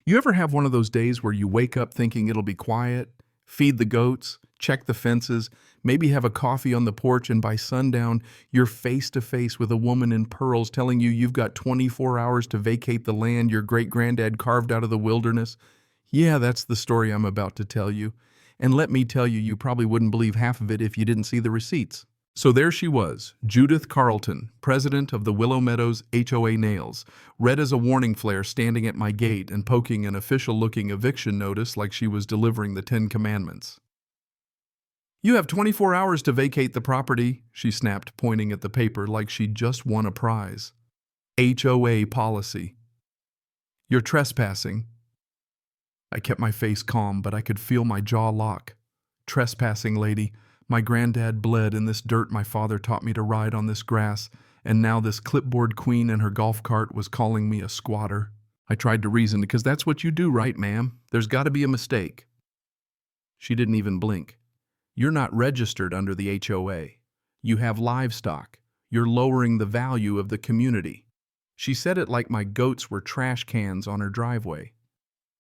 You ever have one of those days where you wake up thinking it'll be quiet, feed the goats, check the fences, maybe have a coffee on the porch, and by sundown, you're face to face with a woman in pearls telling you you've got 24 hours to vacate the land your great-granddad carved out of the wilderness? Yeah, that's the story I'm about to tell you. And let me tell you, you probably wouldn't believe half of it if you didn't see the receipts. So there she was, Judith Carlton, president of the Willow Meadows HOA Nails, red as a warning flare, standing at my gate and poking an official-looking eviction notice like she was delivering the 10 Commandments. "You have 24 hours to vacate the property," she snapped, pointing at the paper like she'd just won a prize. "HOA policy. You're trespassing." I kept my face calm, but I could feel my jaw lock. "Trespassing, lady. My granddad bled in this dirt, my father taught me to ride on this grass, and now this clipboard queen in her golf cart was calling me a squatter." I tried to reason, because that's what you do, right, ma'am? There's got to be a mistake. She didn't even blink. "You're not registered under the HOA. You have livestock. You're lowering the value of the community." She said it like my goats were trash cans on her driveway.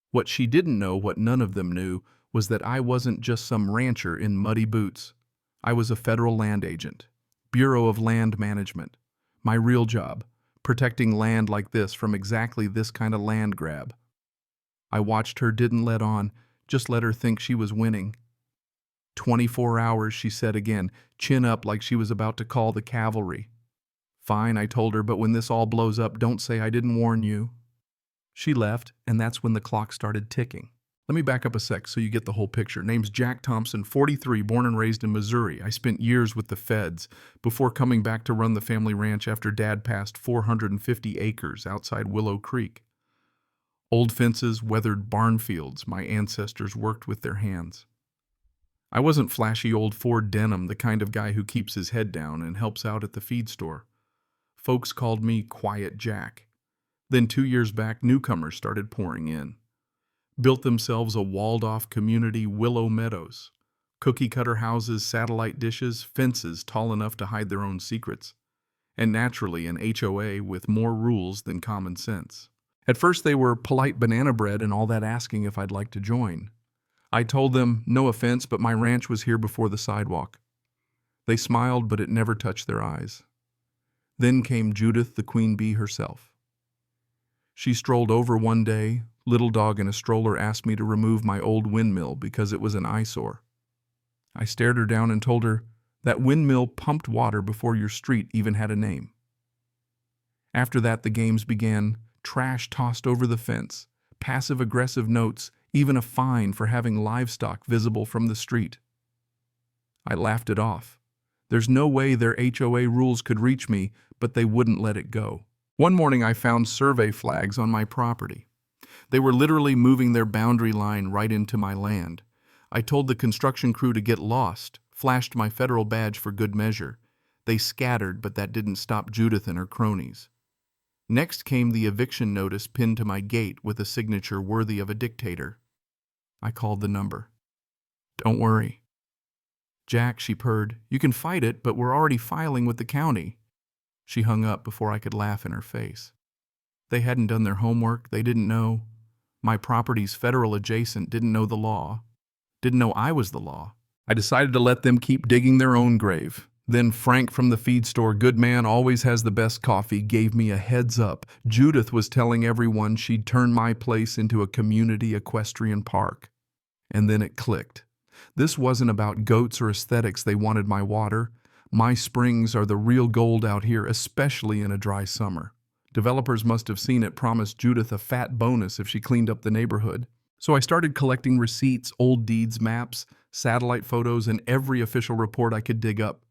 What she didn't know, what none of them knew, was that I wasn't just some rancher in muddy boots. I was a federal land agent, Bureau of Land Management. My real job, protecting land like this from exactly this kind of land grab. I watched her, didn't let on, just let her think she was winning. 24 hours, she said again, chin up like she was about to call the cavalry. "Fine," I told her, "but when this all blows up, don't say I didn't warn you." She left, and that's when the clock started ticking. Let me back up a sec so you get the whole picture. Name's Jack Thompson, 43, born and raised in Missouri. I spent years with the feds before coming back to run the family ranch after Dad passed 450 acres outside Willow Creek. Old fences, weathered barn fields, my ancestors worked with their hands. I wasn't flashy old Ford denim, the kind of guy who keeps his head down and helps out at the feed store. Folks called me Quiet Jack. Then 2 years back, newcomers started pouring in. Built themselves a walled-off community, Willow Meadows. Cookie-cutter houses, satellite dishes, fences tall enough to hide their own secrets. And naturally, an HOA with more rules than common sense. At first, they were polite banana bread and all that, asking if I'd like to join. I told them, no offense, but my ranch was here before the sidewalk. They smiled, but it never touched their eyes. Then came Judith, the queen bee herself. She strolled over one day. Little dog in a stroller asked me to remove my old windmill because it was an eyesore. I stared her down and told her, "That windmill pumped water before your street even had a name." After that, the games began. Trash tossed over the fence, passive-aggressive notes, even a fine for having livestock visible from the street. I laughed it off. There's no way their HOA rules could reach me, but they wouldn't let it go. One morning I found survey flags on my property. They were literally moving their boundary line right into my land. I told the construction crew to get lost, flashed my federal badge for good measure. They scattered, but that didn't stop Judith and her cronies. Next came the eviction notice pinned to my gate with a signature worthy of a dictator. I called the number. "Don't worry." "Jack," she purred, "you can fight it, but we're already filing with the county." She hung up before I could laugh in her face. They hadn't done their homework. They didn't know. My property's federal adjacent, didn't know the law. Didn't know I was the law. I decided to let them keep digging their own grave. Then Frank from the feed store, good man, always has the best coffee, gave me a heads up. Judith was telling everyone she'd turn my place into a community equestrian park. And then it clicked. This wasn't about goats or aesthetics. They wanted my water. My springs are the real gold out here, especially in a dry summer. Developers must have seen it, promised Judith a fat bonus if she cleaned up the neighborhood. So I started collecting receipts, old deeds, maps, satellite photos, and every official report I could dig up.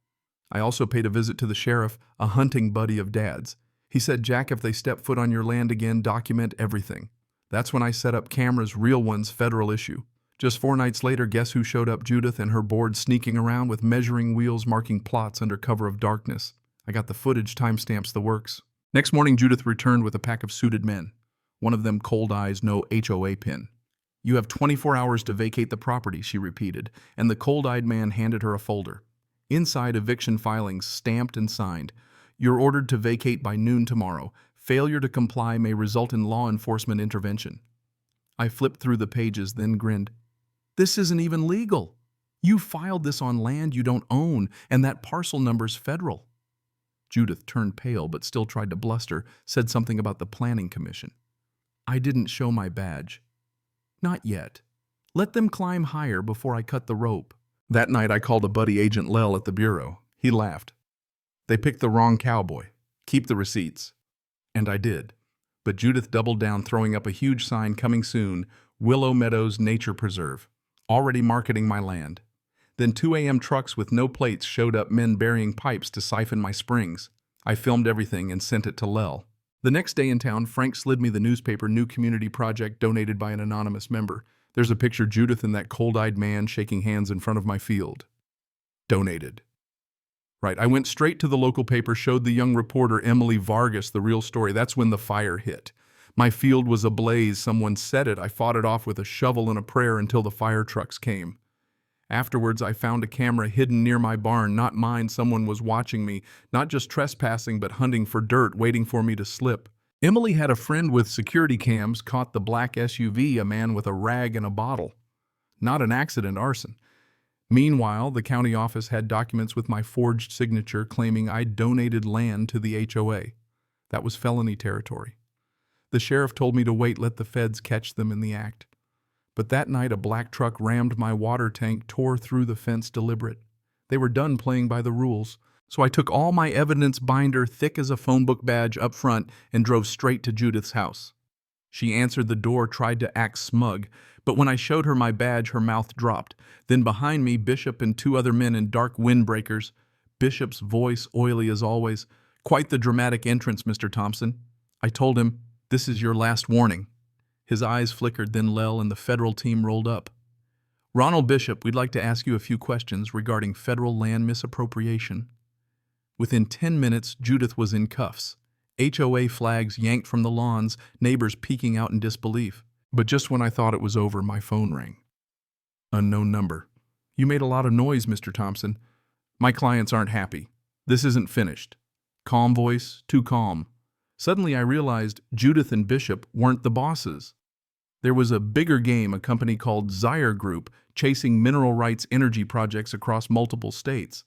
I also paid a visit to the sheriff, a hunting buddy of Dad's. He said, "Jack, if they step foot on your land again, document everything." That's when I set up cameras, real ones, federal issue. Just 4 nights later, guess who showed up? Judith and her board sneaking around with measuring wheels marking plots under cover of darkness. I got the footage, timestamps, the works. Next morning, Judith returned with a pack of suited men. One of them cold eyes, no HOA pin. "You have 24 hours to vacate the property," she repeated, and the cold-eyed man handed her a folder. Inside, eviction filings, stamped and signed. "You're ordered to vacate by noon tomorrow. Failure to comply may result in law enforcement intervention." I flipped through the pages, then grinned. This isn't even legal. You filed this on land you don't own, and that parcel number's federal. Judith turned pale but still tried to bluster, said something about the planning commission. I didn't show my badge. Not yet. Let them climb higher before I cut the rope. That night I called a buddy, Agent Lel, at the bureau. He laughed. They picked the wrong cowboy. Keep the receipts. And I did. But Judith doubled down, throwing up a huge sign, coming soon, Willow Meadows Nature Preserve, already marketing my land. Then 2 a.m. trucks with no plates showed up, men burying pipes to siphon my springs. I filmed everything and sent it to Lel. The next day in town, Frank slid me the newspaper New Community Project donated by an anonymous member. There's a picture of Judith and that cold-eyed man shaking hands in front of my field. Donated. Right, I went straight to the local paper, showed the young reporter Emily Vargas the real story. That's when the fire hit. My field was ablaze. Someone said it. I fought it off with a shovel and a prayer until the fire trucks came. Afterwards, I found a camera hidden near my barn. Not mine. Someone was watching me, not just trespassing, but hunting for dirt, waiting for me to slip. Emily had a friend with security cams, caught the black SUV, a man with a rag and a bottle. Not an accident, arson. Meanwhile, the county office had documents with my forged signature claiming I'd donated land to the HOA. That was felony territory. The sheriff told me to wait, let the feds catch them in the act. But that night, a black truck rammed my water tank, tore through the fence deliberate. They were done playing by the rules. So I took all my evidence binder, thick as a phone book badge, up front and drove straight to Judith's house. She answered the door, tried to act smug, but when I showed her my badge, her mouth dropped. Then behind me, Bishop and 2 other men in dark windbreakers. Bishop's voice oily as always. Quite the dramatic entrance, Mr. Thompson. I told him, this is your last warning. His eyes flickered, then Lel and the federal team rolled up. Ronald Bishop, we'd like to ask you a few questions regarding federal land misappropriation. Within 10 minutes, Judith was in cuffs. HOA flags yanked from the lawns, neighbors peeking out in disbelief. But just when I thought it was over, my phone rang. Unknown number. You made a lot of noise, Mr. Thompson. My clients aren't happy. This isn't finished. Calm voice, too calm. Suddenly I realized Judith and Bishop weren't the bosses. There was a bigger game, a company called Zyre Group, chasing mineral rights energy projects across multiple states.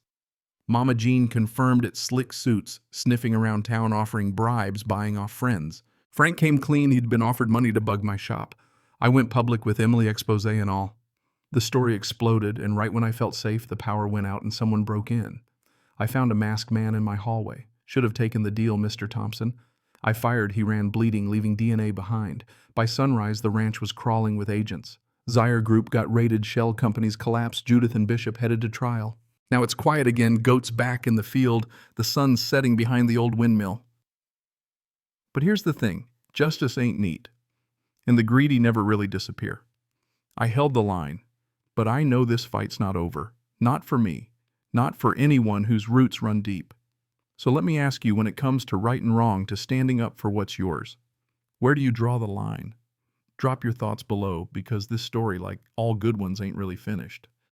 Mama Jean confirmed its slick suits, sniffing around town offering bribes, buying off friends. Frank came clean. He'd been offered money to bug my shop. I went public with Emily expose and all. The story exploded, and right when I felt safe, the power went out and someone broke in. I found a masked man in my hallway. Should have taken the deal, Mr. Thompson. I fired. He ran bleeding, leaving DNA behind. By sunrise, the ranch was crawling with agents. Zyre Group got raided, shell companies collapsed, Judith and Bishop headed to trial. Now it's quiet again, goats back in the field, the sun setting behind the old windmill. But here's the thing, justice ain't neat, and the greedy never really disappear. I held the line, but I know this fight's not over. Not for me, not for anyone whose roots run deep. So let me ask you, when it comes to right and wrong, to standing up for what's yours, where do you draw the line? Drop your thoughts below, because this story, like all good ones, ain't really finished.